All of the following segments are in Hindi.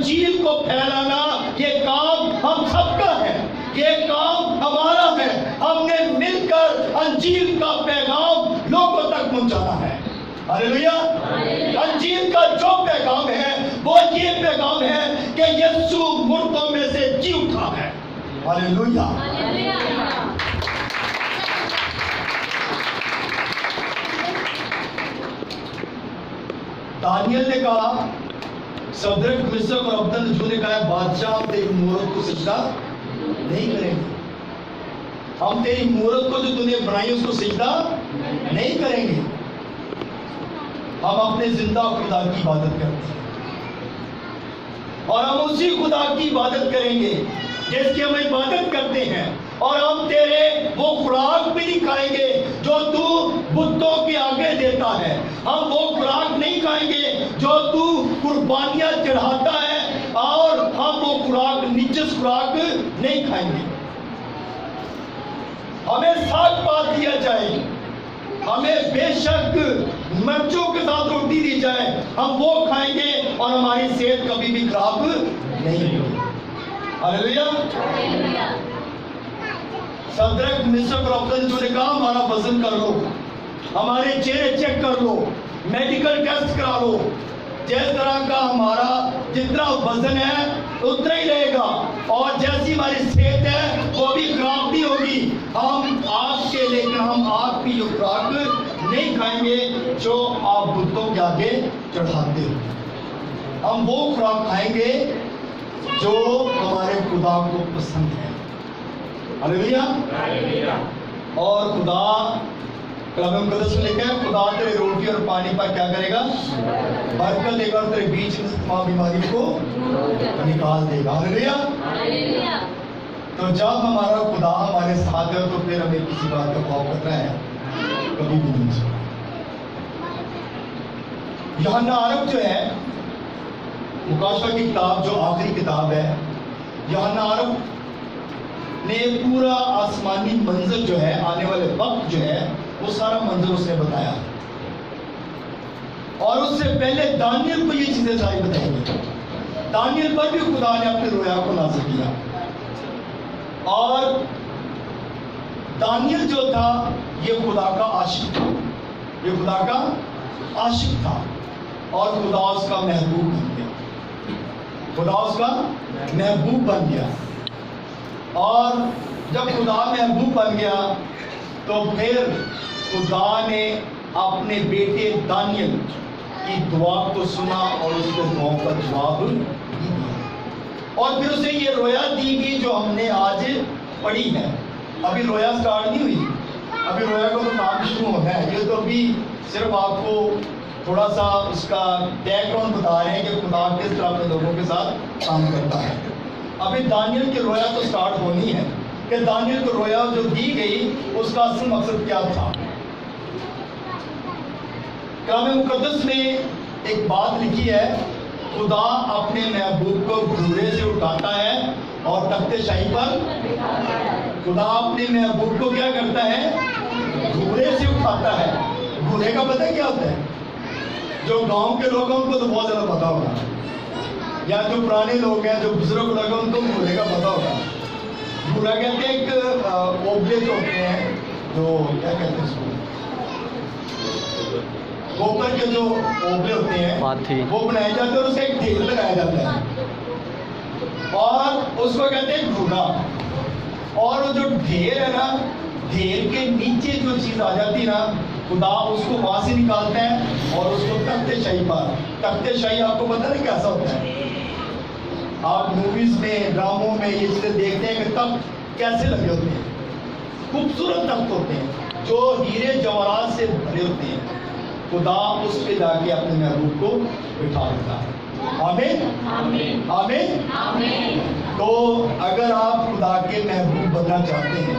अंजील को फैलाना ये काम हम सबका है, ये काम हमारा है। हमने मिलकर अंजील का पैगाम लोगों तक पहुंचाना है। हालेलुया। अंजील का जो पैगाम है वो ये पैगाम है कि यीशु मुर्दों में से जी उठा है। हालेलुया। दानियल ने कहा, सदरक मिशक और अब्दनगो ने कहा, बादशाह हम तेरी मूरत को सजदा नहीं करेंगे, हम तेरी मूरत को जो तूने बनाई उसको सजदा नहीं करेंगे, हम अपने जिंदा खुदा की इबादत करते हैं और हम उसी खुदा की इबादत करेंगे जिसकी हम इबादत करते हैं। और हम तेरे वो खुराक भी नहीं खाएंगे जो तू बुतों के आगे देता है, हम वो खुराक नहीं खाएंगे जो तू कुर्बानियां चढ़ाता है, और हम वो खुराक निजस खुराक नहीं खाएंगे। हमें साग पात दिया जाए, हमें बेशक मिर्चों के साथ रोटी दी जाए, हम वो खाएंगे और हमारी सेहत कभी भी खराब नहीं होगी। हालेलुया। सदरक मिशक और अब्दनगो ने कहा, हमारा वजन कर लो, हमारे चेहरे चेक कर लो, मेडिकल टेस्ट करा लो, जिस तरह का हमारा जितना वजन है उतना ही रहेगा, और जैसी हमारी सेहत है वो भी खराब नहीं होगी। हम आपके लेकिन हम आपकी जो खुराक नहीं खाएंगे जो आप बुतों के आगे चढ़ाते हो, हम वो खुराक खाएंगे जो हमारे खुदा को पसंद है। हालेलुया। और खुदा कलाम मुकद्दस में लिखा है, खुदा तेरे रोटी और पानी पर क्या करेगा? बरकत देगा और तेरे बीच में तमाम बीमारी को निकाल देगा। हालेलुया। तो जब हमारा खुदा हमारे साथ है तो फिर हमें किसी बात का खौफ करना है कभी भी नहीं। यूहन्ना आरब जो है, मुकाशवा की किताब जो आखिरी किताब है, यूहन्ना आरब ने पूरा आसमानी मंजर जो है, आने वाले वक्त जो है, वो सारा मंजर उसने बताया। और उससे पहले दानियल को ये चीजें सारी बताई। दानियल पर भी खुदा ने अपने रोया को नाज़िल किया। और दानियल जो था ये खुदा का आशिक था, ये खुदा का आशिक था, और खुदा उसका महबूब बन गया, खुदा उसका महबूब बन गया। और जब खुदा महबूब बन गया तो फिर खुदा ने अपने बेटे दानियल की दुआ को सुना और उसको दुआ का जवाब दिया। और फिर उसे ये रोया दी गई जो हमने आज पढ़ी है। अभी रोया स्टार्ट नहीं हुई, अभी रोया का तो काम शुरू होना है। ये तो अभी सिर्फ आपको थोड़ा सा उसका बैकग्राउंड बता रहे हैं कि खुदा किस तरह अपने लोगों के साथ काम करता है। अभी दानियल की रोया तो स्टार्ट होनी है कि दानियल को रोया जो दी गई उसका असल मकसद क्या था। कलाम मुकद्दस में एक बात लिखी है, खुदा अपने महबूब को घूरे से उठाता है और तख्ते शाही पर, खुदा अपने महबूब को क्या करता है? घूरे से उठाता है। घूरे का पता क्या होता है? जो गांव के लोग हैं उनको तो बहुत ज्यादा पता होगा, या जो पुराने लोग हैं, जो बुजुर्ग लोग हैं, उनको घूरे का पता होगा। घूरा कहते हैं एक ओबले जो होते हैं, जो क्या कहते हैं उसको, गोबर के जो ओबले होते हैं वो बनाए जाते हैं और उसका एक ढेर लगाया जाता है और उसको कहते हैं घूरा। और वो जो ढेर है ना, ढेर के नीचे जो चीज आ जाती है ना, खुदा उसको वहां से निकालता है और उसको तख्ते शाही पर, तख्ते शाही आपको पता नहीं कैसा होता है, आप मूवीज में ड्रामों में ये चीजें देखते हैं कि तख्त कैसे लगे होते हैं, खूबसूरत तख्त होते हैं जो हीरे जवाहरात से भरे होते हैं। खुदा उस पे जाके अपने महबूब को बिठा देता है। आमीन आमीन आमीन आमीन। तो अगर आप खुदा के महबूब बनना चाहते हैं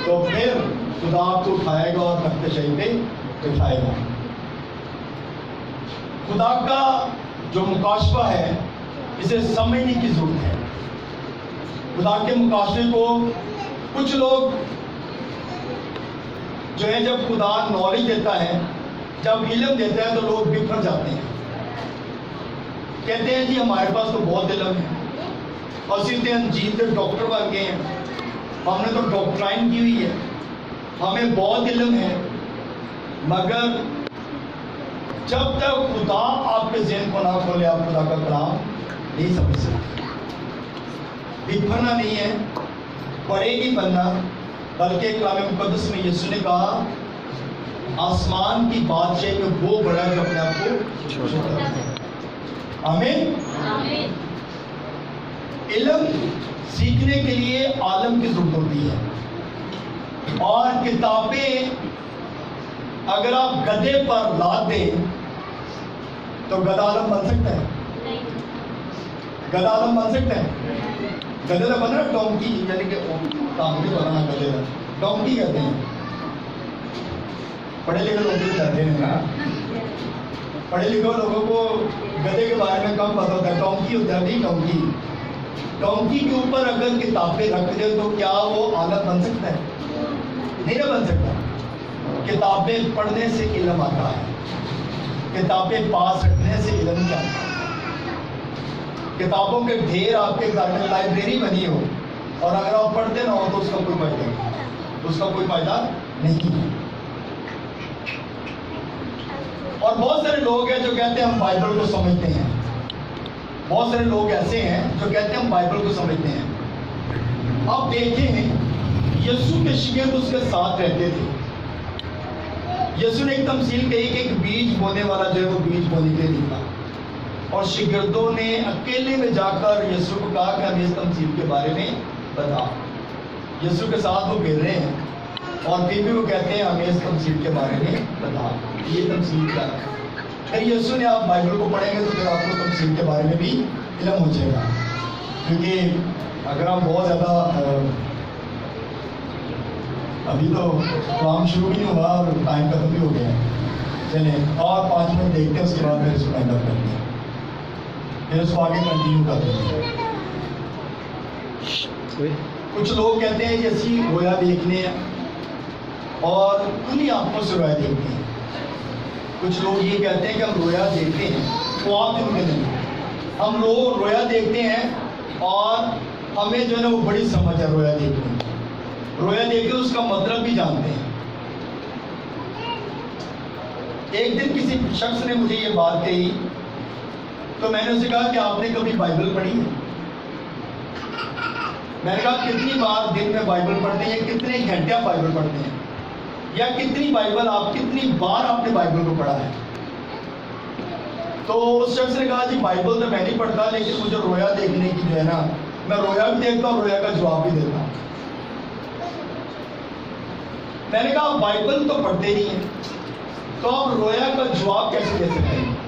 तो फिर खुदा आपको उठाएगा और तख्ते शाही पे बिठाएगा। खुदा का जो मुकाशवा है इसे समझने की जरूरत है। खुदा के मुकाशवे को कुछ लोग जो है, जब खुदा नॉलेज देता है, जब इल्म देता है तो लोग बिखर जाते हैं। कहते हैं जी हमारे पास तो बहुत इल्म है, और सीधे हम जीते डॉक्टर बन गए हैं, हमने तो डॉक्ट्राइन की हुई है, हमें बहुत इल्म है। मगर जब तक खुदा आपके ज़हन को ना खोले आप खुदा का कलाम नहीं समझ सकते। बिखरना नहीं है, बड़े नहीं बनना, बल्कि कलाम मुकद्दस में यीशु ने कहा आसमान की बादशाही में वो बड़ा है जो अपने आप को छोटा है। आमीन। इल्म सीखने के लिए आलम की जरूरत होती है, और किताबें अगर आप गधे पर लाद दें तो गधा आलम बन सकता है? गधा आलम बन सकता है? गधे का बन रहा डोंकी, यानी कि काम नहीं बनाना गधे का, डोंकी कहते हैं। पढ़े लिखे लोग भी कहते हैं ना, पढ़े लिखे लोगों को गधे के बारे में कम पता होता है, डोंकी होता है। नहीं, डोंकी के ऊपर अगर किताबें रख दे तो क्या वो आलम बन सकता है? नहीं ना बन सकता। किताबें पढ़ने से इल्म आता है, किताबें पास रखने से इल्म नहीं आता। किताबों के ढेर आपके घर में लाइब्रेरी बनी हो और अगर आप पढ़ते ना हो तो उसका कोई फायदा नहीं, उसका कोई फायदा नहीं है। और बहुत सारे लोग हैं जो कहते हैं हम बाइबल को समझते हैं, बहुत सारे लोग ऐसे हैं जो कहते हैं हम बाइबल को समझते हैं। अब देखें यीशु के शिगिर्द उसके साथ रहते थे। यीशु ने एक तमसील कही कि एक बीज बोने वाला जो है वो बीज बोने के लिए निकला, और शिगिर्दों ने अकेले में जाकर यीशु को कहा कि हम इस तमसील के बारे में बता। यीशु के साथ वो गिर रहे हैं और फिर भी वो कहते हैं हमें इस तमसील के बारे में बता, ये तमसील क्या है। फिर यीशु ने आप बाइबल को पढ़ेंगे तो फिर आपको तमसील के बारे में भी इल्म हो जाएगा, क्योंकि अगर आप बहुत ज़्यादा अभी तो काम शुरू भी नहीं हुआ और टाइम खत्म भी हो गया, चले और 5 मिनट देखते हैं, उसके बाद फिर इसको एंड अप करते हैं, फिर उसको आगे कंटिन्यू करते हैं। कुछ लोग कहते हैं कि असी रोया देखने हैं और खुली आंखों से रोया देखते हैं। कुछ लोग ये कहते हैं कि हम रोया देखते हैं, ख्वाब जिनके नहीं, हम लोग रोया देखते हैं और हमें जो है ना वो बड़ी समझ है रोया देखने, रोया देख के उसका मतलब भी जानते हैं। एक दिन किसी शख्स ने मुझे ये बात कही तो मैंने उसे कहा कि आपने कभी बाइबल पढ़ी है? मैंने कहा कितनी बार दिन में बाइबल पढ़ते हैं, कितने घंटे आप बाइबल पढ़ते हैं, या कितनी बार आपने बाइबल को पढ़ा है? तो उस शख्स ने कहा जी बाइबल तो मैं नहीं पढ़ता, लेकिन मुझे रोया देखने की जो है ना, मैं रोया भी देखता हूँ, रोया का जवाब भी देता हूँ। मैंने कहा बाइबल तो पढ़ते नहीं है तो आप रोया का जवाब कैसे दे सकते हैं?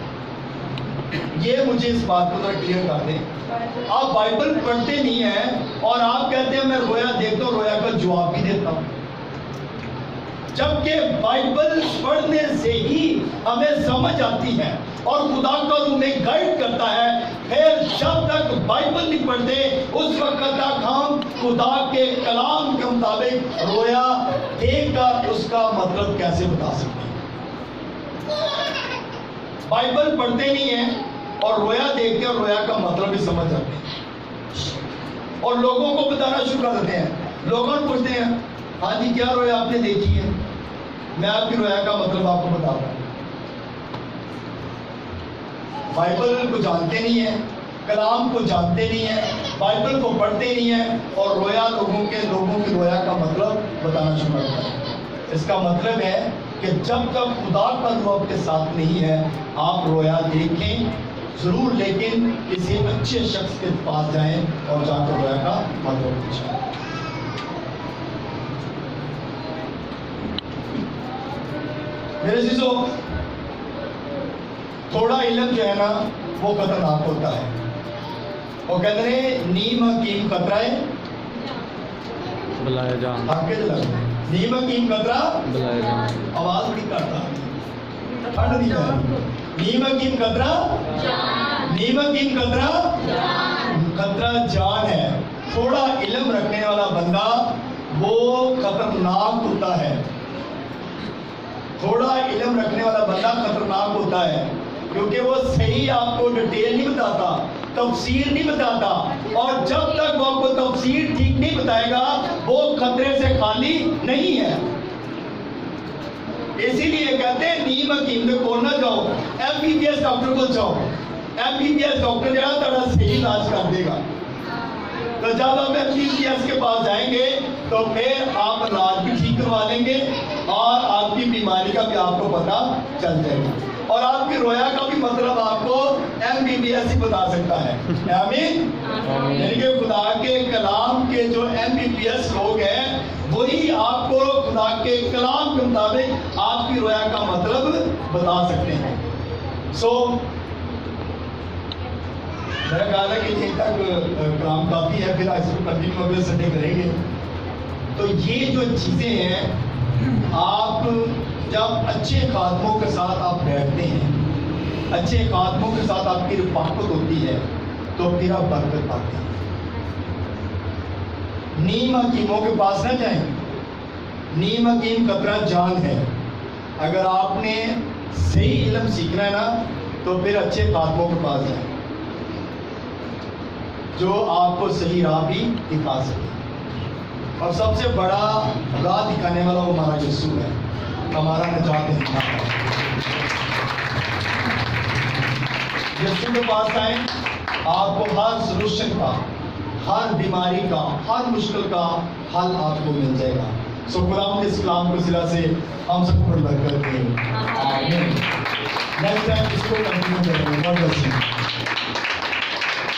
ये मुझे इस बात को थोड़ा क्लियर कर दें। आप बाइबल पढ़ते नहीं हैं और आप कहते हैं मैं रोया देखता हूँ, रोया का जवाब भी देता हूँ, जबकि बाइबल पढ़ने से ही हमें समझ आती है और खुदा का रूह में गाइड करता है। फिर जब तक बाइबल नहीं पढ़ते उस वक्त तक हम खुदा के कलाम के मुताबिक रोया देखकर उसका मतलब कैसे बता सकते हैं? बाइबल पढ़ते नहीं है और रोया देखते और रोया का मतलब भी समझ आते हैं और लोगों को बताना शुरू कर देते हैं। लोगों को पूछते हैं हाँ जी क्या रोया आपने देखी है? मैं आपकी रोया का मतलब आपको बताता हूँ। बाइबल को जानते नहीं है, कलाम को जानते नहीं है, बाइबल को पढ़ते नहीं है और रोया लोगों की रोया का मतलब बताना शुरू करता है। इसका मतलब है कि जब तक खुदा का रूह आपके साथ नहीं है आप रोया देखें जरूर, लेकिन किसी अच्छे शख्स के पास जाएं और जाकर रोया का मतलब पूछें। मेरे चीजों थोड़ा इल्म जो है ना वो खतरनाक होता है। वो कहते हैं नीम हकीम खतरा है बुलाया जान, आपके तो लगता है नीम हकीम खतरा बुलाया जान, आवाज बड़ी करता है, ठंड नहीं है। नीम हकीम खतरा, नीम हकीम खतरा, खतरा जान है। थोड़ा इल्म रखने वाला बंदा वो खतरनाक होता है, थोड़ा इल्म रखने वाला बंदा खतरनाक होता है। क्योंकि वो सही आपको डिटेल नहीं बताता, तफसीर नहीं बताता, और जब तक वो आपको तफसीर ठीक नहीं बताएगा वो खतरे से खाली नहीं है। इसीलिए कहते हैं नीम हकीम के कोल ना जाओ, MBBS डॉक्टर को जाओ। MBBS डॉक्टर जरा थोड़ा सही इलाज कर देगा। तो जब हम MBBS के पास जाएंगे तो फिर आप इलाज भी ठीक करवा लेंगे और आपकी बीमारी का भी आपको पता चल जाएगा, और आपकी रोया का भी मतलब आपको MBBS ही बता सकता है। आमीन। यानी कि खुदा के कलाम के जो MBBS लोग हैं वही आपको खुदा के कलाम के मुताबिक आपकी रोया का मतलब बता सकते हैं। मेरा ख्याल है कि यहीं तक कलाम काफ़ी है, फिर इसको कंटिन्यू अगले संडे करेंगे। तो ये जो चीज़ें हैं, आप जब अच्छे खादमों के साथ आप बैठते हैं, अच्छे खादमों के साथ आपकी रफ़ाकत होती है, तो फिर आप बरकत पाते हैं। नीम हकीमों के पास ना जाएं। नीम हकीम कतरा जान है। अगर आपने सही इल्म सीखना है ना, तो फिर अच्छे खादमों के पास जाएं जो आपको सही राह भी दिखा सके। और सबसे बड़ा राह दिखाने वाला वो हमारा यीशु है, हमारा निजात है। यीशु के पास आए, आपको हर सलूशन का, हर बीमारी का, हर मुश्किल का हल आपको मिल जाएगा। सो खुदावंद इस कलाम को सिरा से हम सबको बड़ी बरकत दें। आमीन। नेक्स्ट टाइम इसको कंटिन्यू करेंगे। God bless you.